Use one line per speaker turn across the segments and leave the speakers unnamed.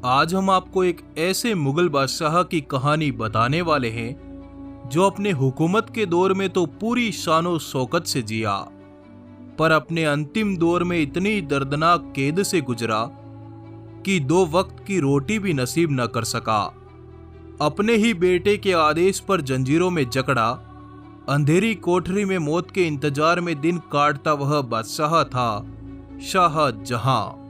आज हम आपको एक ऐसे मुगल बादशाह की कहानी बताने वाले हैं जो अपने हुकूमत के दौर में तो पूरी शानो शौकत से जिया, पर अपने अंतिम दौर में इतनी दर्दनाक कैद से गुजरा कि 2 वक्त की रोटी भी नसीब न कर सका। अपने ही बेटे के आदेश पर जंजीरों में जकड़ा अंधेरी कोठरी में मौत के इंतजार में दिन काटता वह बादशाह था शाहजहां,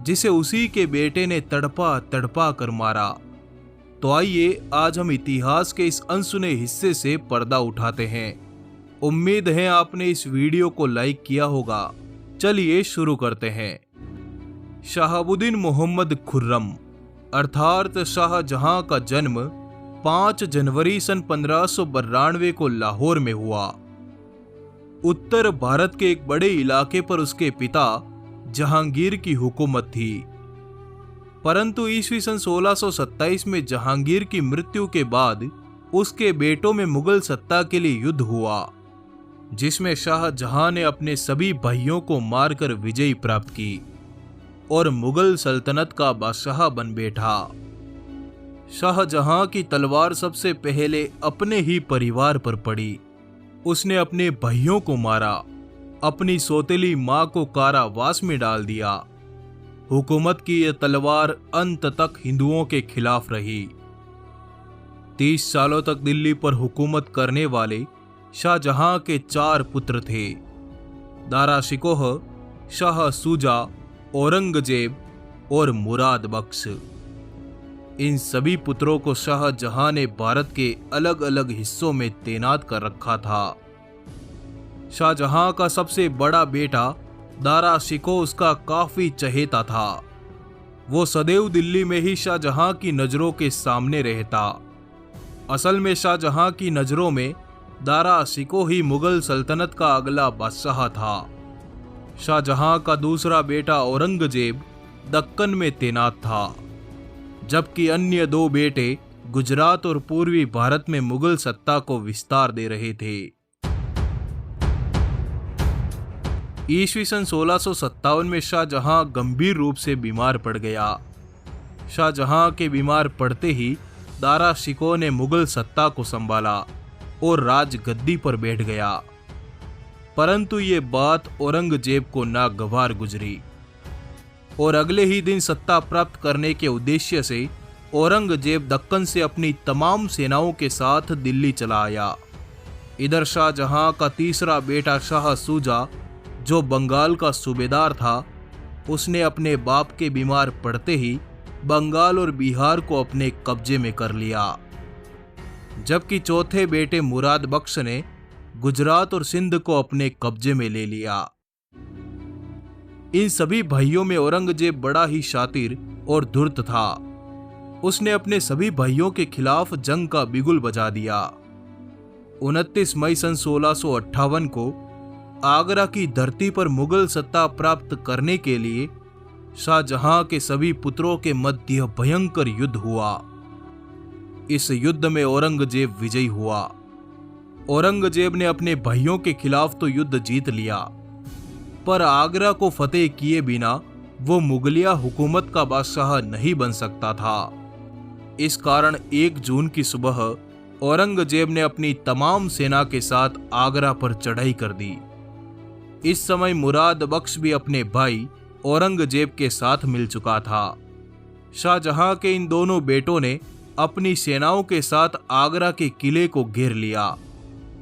जिसे उसी के बेटे ने तड़पा तड़पा कर मारा। तो आइए आज हम इतिहास के इस अनसुने हिस्से से पर्दा उठाते हैं। उम्मीद है आपने इस वीडियो को लाइक किया होगा। चलिए शुरू करते हैं। शहाबुद्दीन मोहम्मद खुर्रम अर्थात शाहजहां का जन्म 5 जनवरी सन 1592 को लाहौर में हुआ। उत्तर भारत के एक बड़े इलाके पर उसके पिता जहांगीर की हुकूमत थी, परंतु ईस्वी सन 1627 में जहांगीर की मृत्यु के बाद उसके बेटों में मुगल सत्ता के लिए युद्ध हुआ, जिसमें शाहजहां ने अपने सभी भाइयों को मारकर विजय प्राप्त की और मुगल सल्तनत का बादशाह बन बैठा। शाहजहां की तलवार सबसे पहले अपने ही परिवार पर पड़ी। उसने अपने भाइयों को मारा, अपनी सौतेली मां को कारावास में डाल दिया। हुकूमत की यह तलवार अंत तक हिंदुओं के खिलाफ रही। 30 सालों तक दिल्ली पर हुकूमत करने वाले शाहजहां के 4 पुत्र थे: दारा शिकोह, शाह सूजा, औरंगजेब और मुराद बख्श। इन सभी पुत्रों को शाहजहां ने भारत के अलग अलग हिस्सों में तैनात कर रखा था। शाहजहां का सबसे बड़ा बेटा दारा शिकोह उसका काफी चहेता था। वो सदैव दिल्ली में ही शाहजहां की नजरों के सामने रहता। असल में शाहजहां की नजरों में दारा शिकोह ही मुगल सल्तनत का अगला बादशाह था। शाहजहां का दूसरा बेटा औरंगजेब दक्कन में तैनात था, जबकि अन्य 2 बेटे गुजरात और पूर्वी भारत में मुगल सत्ता को विस्तार दे रहे थे। ईस्वी सन 1657 में शाहजहां गंभीर रूप से बीमार पड़ गया। शाहजहां के बीमार पड़ते ही दारा शिकोह ने मुगल सत्ता को संभाला और राजगद्दी पर बैठ गया, परंतु ये बात औरंगजेब को नागवार गुजरी और अगले ही दिन सत्ता प्राप्त करने के उद्देश्य से औरंगजेब दक्कन से अपनी तमाम सेनाओं के साथ दिल्ली चला आया। इधर शाहजहां का तीसरा बेटा शाह सूजा, जो बंगाल का सूबेदार था, उसने अपने बाप के बीमार पड़ते ही बंगाल और बिहार को अपने कब्जे में कर लिया, जबकि चौथे बेटे मुराद बख्श ने गुजरात और सिंध को अपने कब्जे में ले लिया। इन सभी भाइयों में औरंगजेब बड़ा ही शातिर और धूर्त था। उसने अपने सभी भाइयों के खिलाफ जंग का बिगुल बजा दिया। 29 मई सन 1658 को आगरा की धरती पर मुगल सत्ता प्राप्त करने के लिए शाहजहां के सभी पुत्रों के मध्य भयंकर युद्ध हुआ। इस युद्ध में औरंगजेब विजयी हुआ। औरंगजेब ने अपने भाइयों के खिलाफ तो युद्ध जीत लिया, पर आगरा को फतेह किए बिना वो मुगलिया हुकूमत का बादशाह नहीं बन सकता था। इस कारण 1 जून की सुबह औरंगजेब ने अपनी तमाम सेना के साथ आगरा पर चढ़ाई कर दी। इस समय मुराद बख्श भी अपने भाई औरंगजेब के साथ मिल चुका था। शाहजहां के इन दोनों बेटों ने अपनी सेनाओं के साथ आगरा के किले को घेर लिया।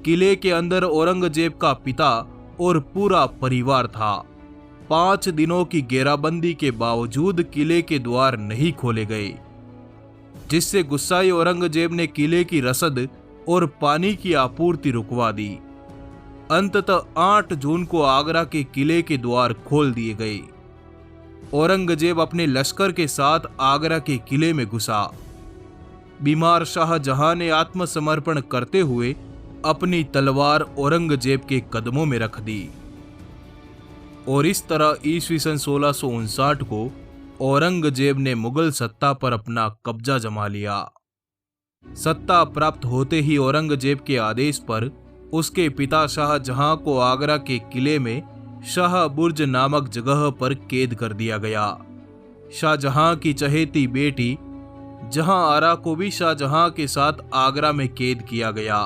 किले के अंदर औरंगजेब का पिता और पूरा परिवार था। 5 दिनों की घेराबंदी के बावजूद किले के द्वार नहीं खोले गए, जिससे गुस्साए औरंगजेब ने किले की रसद और पानी की आपूर्ति रुकवा दी। अंततः 8 जून को आगरा के किले के द्वार खोल दिए गए। औरंगजेब अपने लश्कर के साथ आगरा के किले में घुसा। बीमार शाहजहां ने आत्मसमर्पण करते हुए अपनी तलवार औरंगजेब के कदमों में रख दी और इस तरह ईस्वी सन 1659 को औरंगजेब ने मुगल सत्ता पर अपना कब्जा जमा लिया। सत्ता प्राप्त होते ही औरंगजेब के आदेश पर उसके पिता शाहजहां को आगरा के किले में शाह बुर्ज नामक जगह पर कैद कर दिया गया। शाहजहां की चहेती बेटी जहां आरा को भी शाहजहां के साथ आगरा में कैद किया गया।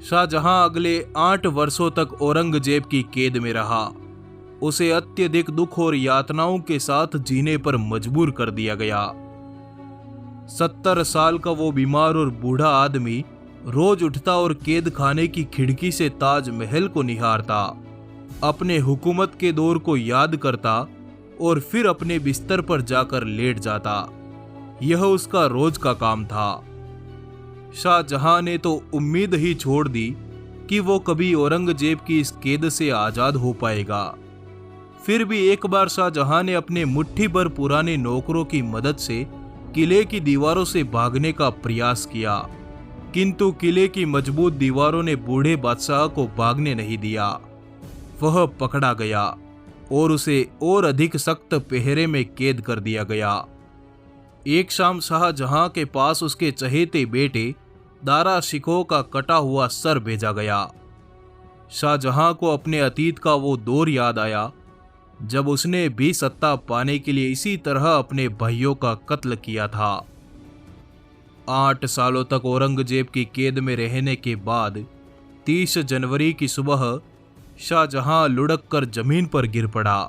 शाहजहां अगले 8 वर्षों तक औरंगजेब की कैद में रहा। उसे अत्यधिक दुख और यातनाओं के साथ जीने पर मजबूर कर दिया गया। 70 साल का वो बीमार और बूढ़ा आदमी रोज उठता और कैद खाने की खिड़की से ताजमहल को निहारता, अपने हुकूमत के दौर को याद करता और फिर अपने बिस्तर पर जाकर लेट जाता। यह उसका रोज का काम था। शाहजहां ने तो उम्मीद ही छोड़ दी कि वो कभी औरंगजेब की इस कैद से आजाद हो पाएगा। फिर भी एक बार शाहजहां ने अपने मुट्ठी भर पुराने नौकरों की मदद से किले की दीवारों से भागने का प्रयास किया, किंतु किले की मजबूत दीवारों ने बूढ़े बादशाह को भागने नहीं दिया। वह पकड़ा गया और उसे और अधिक सख्त पहरे में कैद कर दिया गया। एक शाम शाहजहां के पास उसके चहेते बेटे दारा शिकोह का कटा हुआ सर भेजा गया। शाहजहां को अपने अतीत का वो दौर याद आया जब उसने भी सत्ता पाने के लिए इसी तरह अपने भाइयों का कत्ल किया था। 8 सालों तक औरंगजेब की कैद में रहने के बाद 30 जनवरी की सुबह शाहजहां लुढ़क कर जमीन पर गिर पड़ा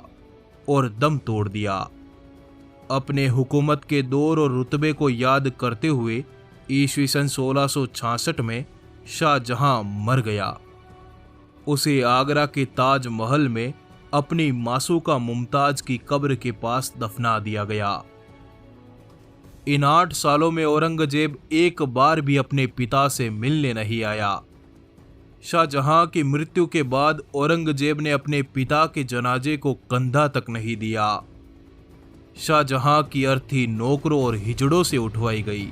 और दम तोड़ दिया। अपने हुकूमत के दौर और रुतबे को याद करते हुए ईस्वी सन 1666 में शाहजहां मर गया। उसे आगरा के ताजमहल में अपनी मासूका मुमताज की कब्र के पास दफना दिया गया। इन 8 सालों में औरंगजेब एक बार भी अपने पिता से मिलने नहीं आया। शाहजहां की मृत्यु के बाद औरंगजेब ने अपने पिता के जनाजे को कंधा तक नहीं दिया। शाहजहां की अर्थी नौकरों और हिजड़ों से उठवाई गई।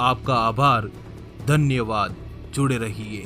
आपका आभार, धन्यवाद। जुड़े रहिए।